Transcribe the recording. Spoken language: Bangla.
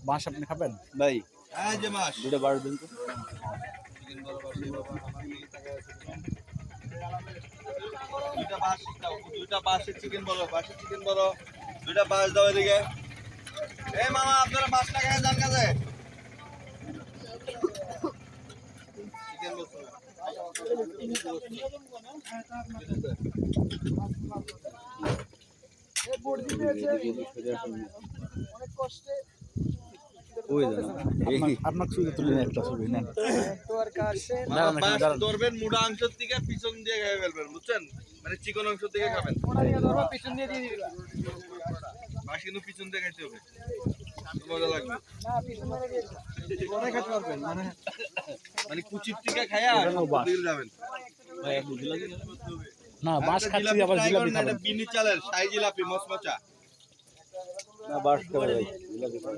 মাছ আপনি খাবেন ভাই? হ্যাঁ যে মাছ দুটো 12 দিন তো। দুইটা বাসের চিকেন বলো, বাসের চিকেন বলো, দুইটা বাস দাও এদিকে। এই মামা আপনারা মাছ লাগাই যান কাজে। চিকেন বলছো না। আপনার ছবি তুলে নেন, একটা ছবি নেন। মাছ ধরবেন মুড়া অংশের থেকে পিছন দিয়ে খেয়ে ফেলবেন, বুঝছেন? মানে চিকন অংশ থেকে খাবেন। মাছ কিন্তু পিছন দিয়ে খাইতে হবে, মজা লাগবে। মানে কুচির থেকে খায়া দিল যাবেন। না বাঁশ খাচ্ছি আবার জিলাপি খাবেন। বিনি চালের শাহী জিলাপি মচমচা। না বাস করে ভাই, জিলাপি খাওয়া।